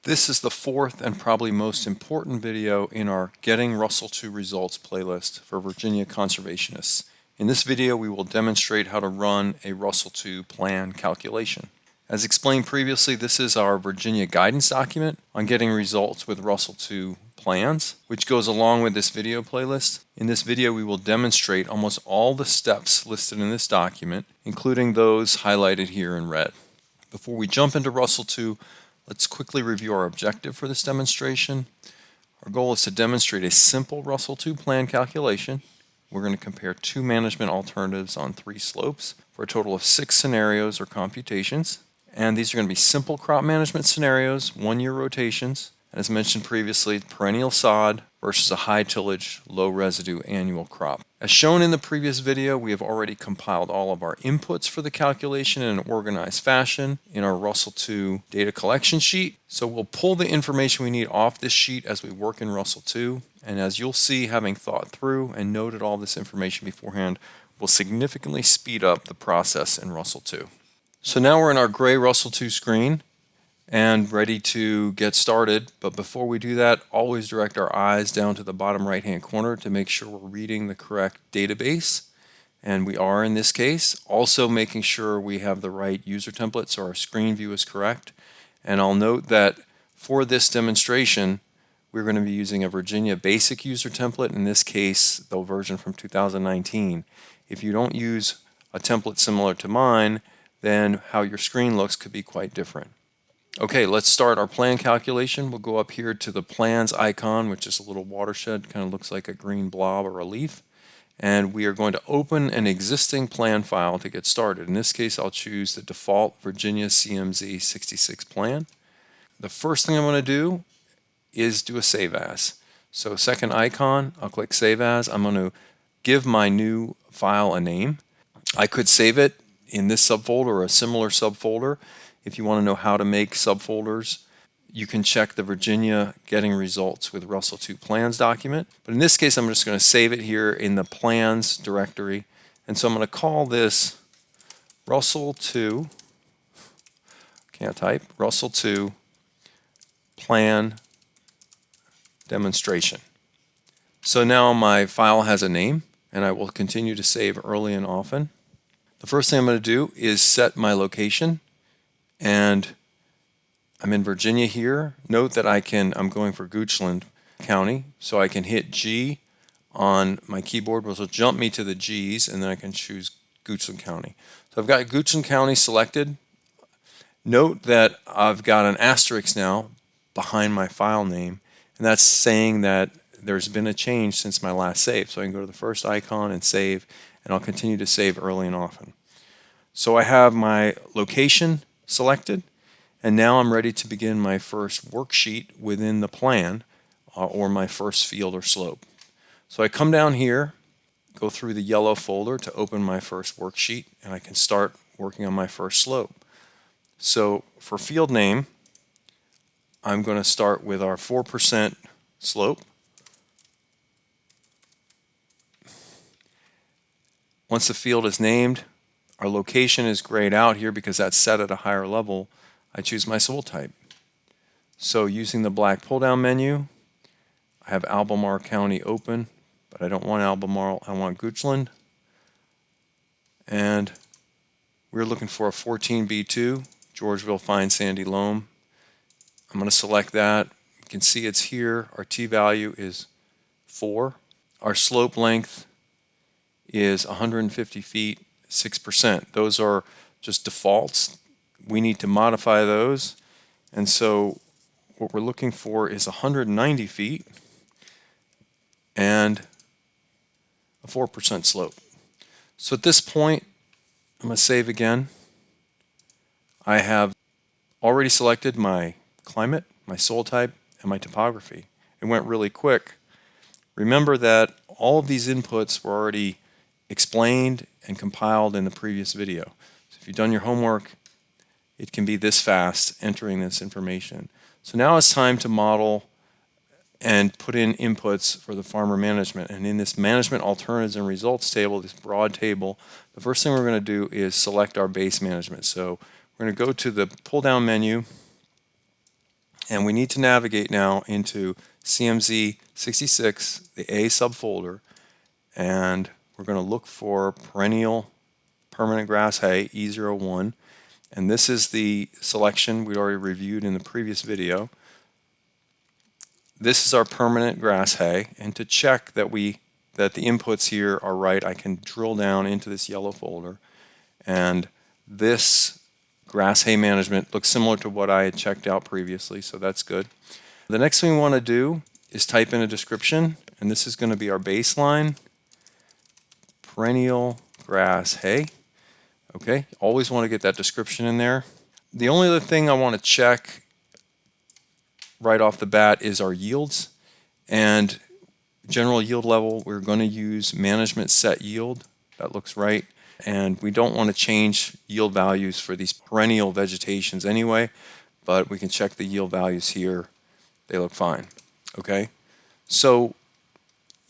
This is the fourth and probably most important video in our Getting RUSLE2 Results playlist for Virginia conservationists. In this video, we will demonstrate how to run a RUSLE2 plan calculation. As explained previously, this is our Virginia guidance document on getting results with RUSLE2 plans, which goes along with this video playlist. In this video, we will demonstrate almost all the steps listed in this document, including those highlighted here in red. Before we jump into RUSLE2, let's quickly review our objective for this demonstration. Our goal is to demonstrate a simple RUSLE2 plan calculation. We're going to compare two management alternatives on 3 slopes for a total of 6 scenarios or computations. And these are going to be simple crop management scenarios, 1-year rotations, and as mentioned previously, perennial sod versus a high tillage, low residue annual crop. As shown in the previous video, we have already compiled all of our inputs for the calculation in an organized fashion in our RUSLE2 data collection sheet. So we'll pull the information we need off this sheet as we work in RUSLE2. And as you'll see, having thought through and noted all this information beforehand will significantly speed up the process in RUSLE2. So now we're in our gray RUSLE2 screen and ready to get started. But before we do that, always direct our eyes down to the bottom right hand corner to make sure we're reading the correct database. And we are in this case. Also making sure we have the right user template so our screen view is correct. And I'll note that for this demonstration, we're going to be using a Virginia basic user template, in this case, the version from 2019. If you don't use a template similar to mine, then how your screen looks could be quite different. Okay, let's start our plan calculation. We'll go up here to the plans icon, which is a little watershed, kind of looks like a green blob or a leaf. And we are going to open an existing plan file to get started. In this case, I'll choose the default Virginia CMZ 66 plan. The first thing I'm going to do is do a save as. So second icon, I'll click save as. I'm going to give my new file a name. I could save it in this subfolder or a similar subfolder. If you want to know how to make subfolders, you can check the Virginia Getting Results with RUSLE2 Plans document. But in this case, I'm just going to save it here in the Plans directory. And so I'm going to call this RUSLE2, can't type, RUSLE2 Plan Demonstration. So now my file has a name, and I will continue to save early and often. The first thing I'm going to do is set my location. And I'm in Virginia here. Note that I'm going for Goochland County, so I can hit G on my keyboard, which will jump me to the G's, and then I can choose Goochland County. So I've got Goochland County selected. Note that I've got an asterisk now behind my file name, and that's saying that there's been a change since my last save. So I can go to the first icon and save, and I'll continue to save early and often. So I have my location selected, and now I'm ready to begin my first worksheet within the plan or my first field or slope. So I come down here, go through the yellow folder to open my first worksheet, and I can start working on my first slope. So for field name, I'm going to start with our 4% slope. Once the field is named, our location is grayed out here because that's set at a higher level. I choose my soil type. So using the black pull-down menu, I have Albemarle County open, but I don't want Albemarle, I want Goochland. And we're looking for a 14B2, Georgeville Fine Sandy Loam. I'm going to select that. You can see it's here. Our t-value is 4. Our slope length is 150 feet. 6%. Those are just defaults. We need to modify those. And so what we're looking for is 190 feet and a 4% slope. So at this point, I'm going to save again. I have already selected my climate, my soil type, and my topography. It went really quick. Remember that all of these inputs were already explained and compiled in the previous video. So if you've done your homework, it can be this fast entering this information. So now it's time to model and put in inputs for the farmer management. And in this management alternatives and results table, this broad table, the first thing we're going to do is select our base management. So we're going to go to the pull down menu And we need to navigate now into CMZ66, the A subfolder, and we're going to look for perennial permanent grass hay E01. And this is the selection we already reviewed in the previous video. This is our permanent grass hay, and to check that the inputs here are right, I can drill down into this yellow folder, and this grass hay management looks similar to what I had checked out previously, so that's good. The next thing we want to do is type in a description, and this is going to be our baseline perennial grass hay. Okay, always want to get that description in there. The only other thing I want to check right off the bat is our yields, and general yield level we're going to use management set yield. That looks right, and we don't want to change yield values for these perennial vegetations anyway, but we can check the yield values here. They look fine. Okay, so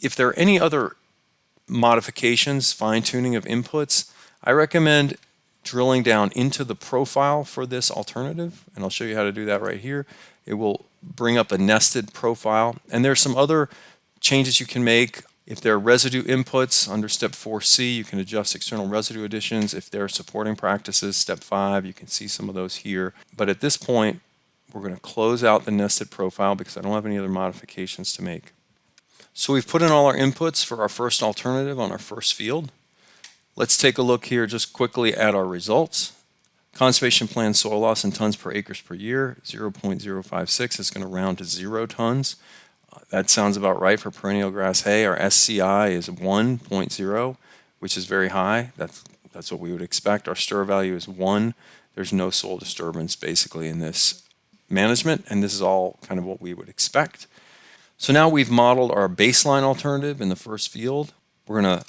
if there are any other modifications, fine-tuning of inputs, I recommend drilling down into the profile for this alternative, and I'll show you how to do that right here. It will bring up a nested profile, and there's some other changes you can make. If there are residue inputs under step 4C, you can adjust external residue additions. If there are supporting practices, step 5, you can see some of those here. But at this point, we're going to close out the nested profile because I don't have any other modifications to make. So we've put in all our inputs for our first alternative on our first field. Let's take a look here just quickly at our results. Conservation plan soil loss in tons per acres per year, 0.056 is going to round to 0 tons. That sounds about right for perennial grass hay. Our SCI is 1.0, which is very high. That's what we would expect. Our stir value is 1. There's no soil disturbance basically in this management, and this is all kind of what we would expect. So now we've modeled our baseline alternative in the first field. We're going to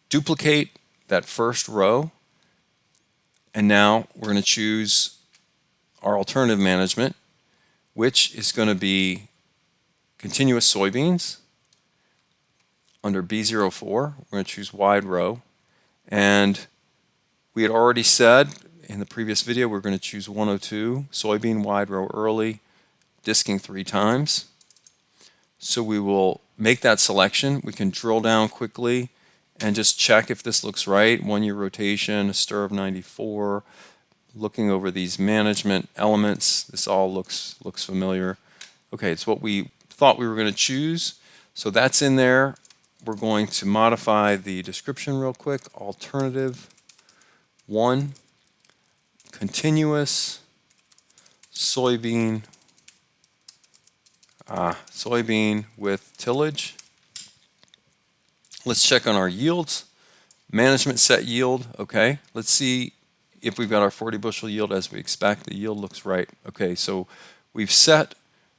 duplicate that first row, and now we're going to choose our alternative management, which is going to be continuous soybeans. Under B04, we're going to choose wide row, and we had already said in the previous video we're going to choose 102, soybean wide row early, disking 3 times. So we will make that selection. We can drill down quickly and just check if this looks right. 1-year rotation, a stir of 94. Looking over these management elements, this all looks familiar. Okay, it's what we thought we were going to choose. So that's in there. We're going to modify the description real quick. Alternative 1, continuous soybean with tillage. Let's check on our yields. Management set yield, okay. Let's see if we've got our 40 bushel yield as we expect. The yield looks right. Okay, so we've set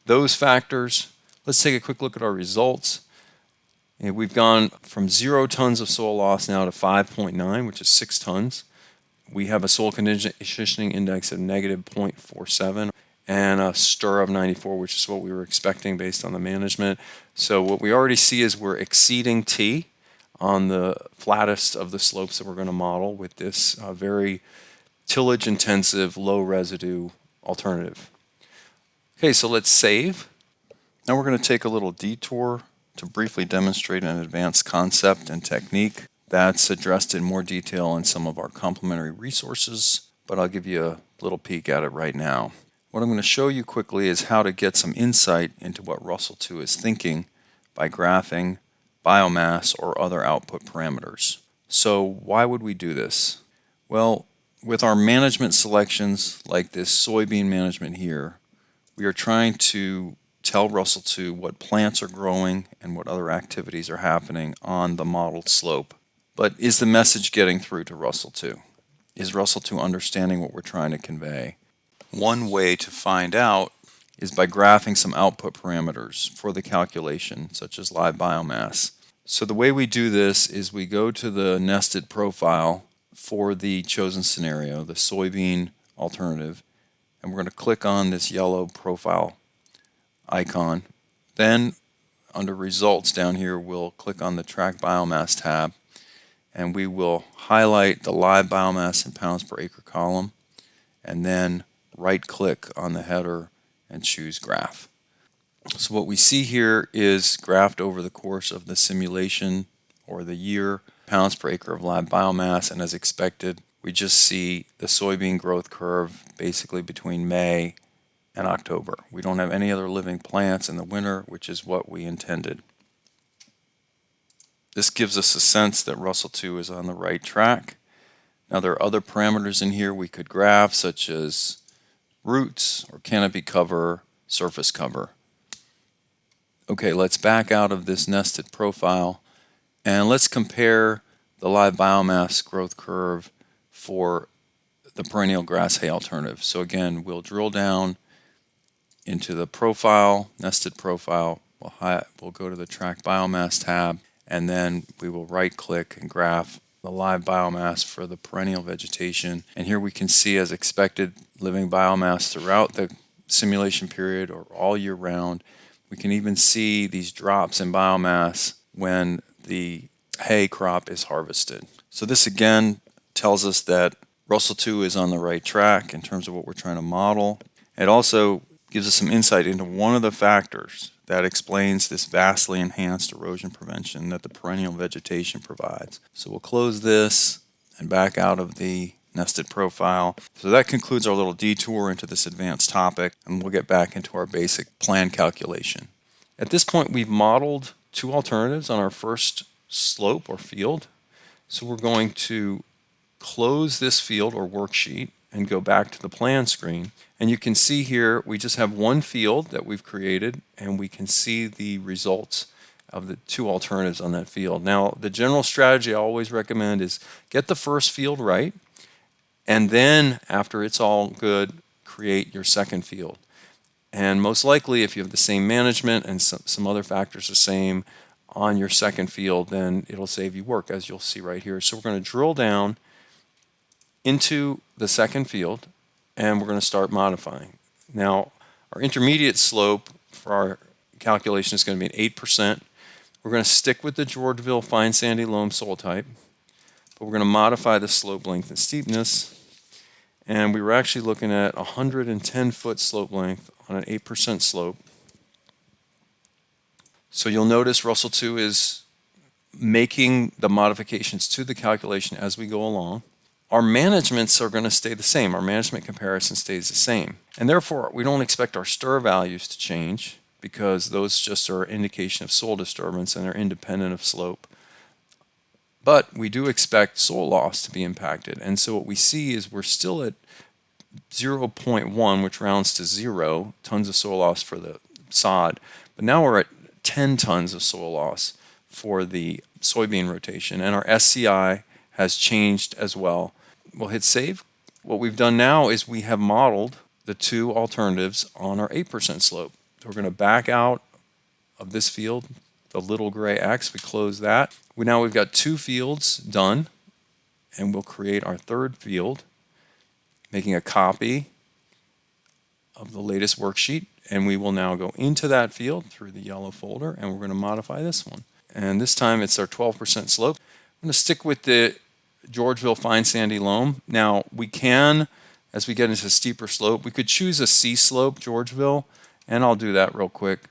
those factors. Let's take a quick look at our results. And we've gone from 0 tons of soil loss now to 5.9, which is 6 tons. We have a soil conditioning index of -0.47 and a stir of 94, which is what we were expecting based on the management. So what we already see is we're exceeding T on the flattest of the slopes that we're going to model with this very tillage intensive low residue alternative. Okay, so let's save. Now we're going to take a little detour to briefly demonstrate an advanced concept and technique that's addressed in more detail in some of our complementary resources, but I'll give you a little peek at it right now. What I'm going to show you quickly is how to get some insight into what RUSLE2 is thinking by graphing biomass or other output parameters. So why would we do this? Well, with our management selections like this soybean management here, we are trying to tell RUSLE2 what plants are growing and what other activities are happening on the modeled slope. But is the message getting through to RUSLE2? Is RUSLE2 understanding what we're trying to convey? One way to find out is by graphing some output parameters for the calculation, such as live biomass. So the way we do this is we go to the nested profile for the chosen scenario, the soybean alternative, and we're going to click on this yellow profile icon. Then under results down here, we'll click on the track biomass tab, and we will highlight the live biomass in pounds per acre column, and then right click on the header and choose graph. So what we see here is graphed over the course of the simulation or the year, pounds per acre of live biomass, and as expected, we just see the soybean growth curve basically between May and October. We don't have any other living plants in the winter, which is what we intended. This gives us a sense that RUSLE2 is on the right track. Now there are other parameters in here we could graph, such as roots or canopy cover, surface cover. Okay, let's back out of this nested profile and let's compare the live biomass growth curve for the perennial grass hay alternative. So again, we'll drill down into the profile, nested profile. We'll go to the track biomass tab, and then we will right click and graph the live biomass for the perennial vegetation. And here we can see, as expected, living biomass throughout the simulation period or all year round. We can even see these drops in biomass when the hay crop is harvested. So this again tells us that RUSLE2 is on the right track in terms of what we're trying to model. It also gives us some insight into one of the factors that explains this vastly enhanced erosion prevention that the perennial vegetation provides. So we'll close this and back out of the nested profile. So that concludes our little detour into this advanced topic, and we'll get back into our basic plan calculation. At this point, we've modeled two alternatives on our first slope or field. So we're going to close this field or worksheet and go back to the plan screen. And you can see here we just have one field that we've created, and we can see the results of the two alternatives on that field. Now, the general strategy I always recommend is get the first field right, and then after it's all good, create your second field. And most likely, if you have the same management and some other factors the same on your second field, then it'll save you work, as you'll see right here. So we're going to drill down into the second field, and we're going to start modifying. Now, our intermediate slope for our calculation is going to be an 8%. We're going to stick with the Georgeville fine sandy loam soil type, but we're going to modify the slope length and steepness. And we were actually looking at 110-foot slope length on an 8% slope. So you'll notice RUSLE2 is making the modifications to the calculation as we go along. Our managements are going to stay the same. Our management comparison stays the same. And therefore, we don't expect our stir values to change, because those just are an indication of soil disturbance and they're independent of slope. But we do expect soil loss to be impacted. And so what we see is we're still at 0.1, which rounds to 0 tons of soil loss for the sod. But now we're at 10 tons of soil loss for the soybean rotation. And our SCI has changed as well. We'll hit save. What we've done now is we have modeled the two alternatives on our 8% slope. So we're going to back out of this field, the little gray X. We close that. Now we've got two fields done, and we'll create our third field, making a copy of the latest worksheet, and we will now go into that field through the yellow folder, and we're going to modify this one. And this time it's our 12% slope. I'm going to stick with the Georgeville fine sandy loam. Now we can, as we get into steeper slope, we could choose a C slope Georgeville, and I'll do that real quick.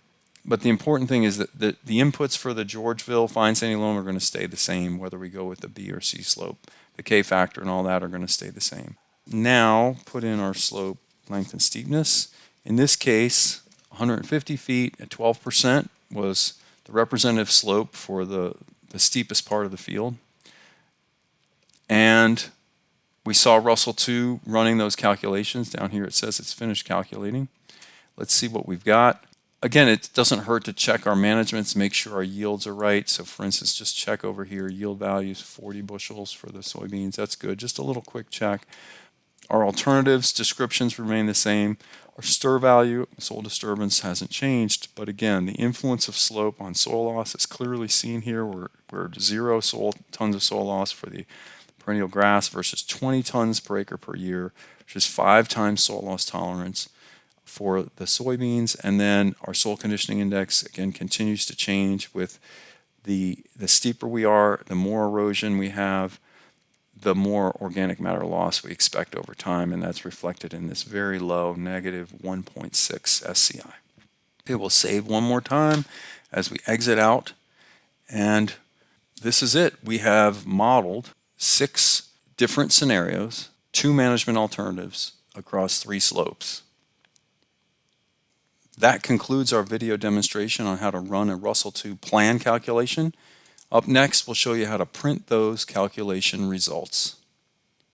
But the important thing is that the inputs for the Georgeville fine sandy loam are going to stay the same whether we go with the B or C slope. The K factor and all that are going to stay the same. Now put in our slope length and steepness. In this case, 150 feet at 12% was the representative slope for the steepest part of the field. And we saw RUSLE2 running those calculations. Down here it says it's finished calculating. Let's see what we've got. Again, it doesn't hurt to check our managements, make sure our yields are right. So for instance, just check over here, yield values 40 bushels for the soybeans. That's good. Just a little quick check. Our alternatives descriptions remain the same. Our stir value, soil disturbance, hasn't changed. But again, the influence of slope on soil loss is clearly seen here. We're 0 tons of soil loss for the perennial grass versus 20 tons per acre per year, which is 5 times soil loss tolerance for the soybeans. And then our soil conditioning index again continues to change with the steeper we are, the more erosion we have, the more organic matter loss we expect over time, and that's reflected in this very low -1.6 SCI. Okay, we'll save one more time as we exit out, and this is it. We have modeled 6 different scenarios, 2 management alternatives across 3 slopes. That concludes our video demonstration on how to run a RUSLE2 plan calculation. Up next, we'll show you how to print those calculation results.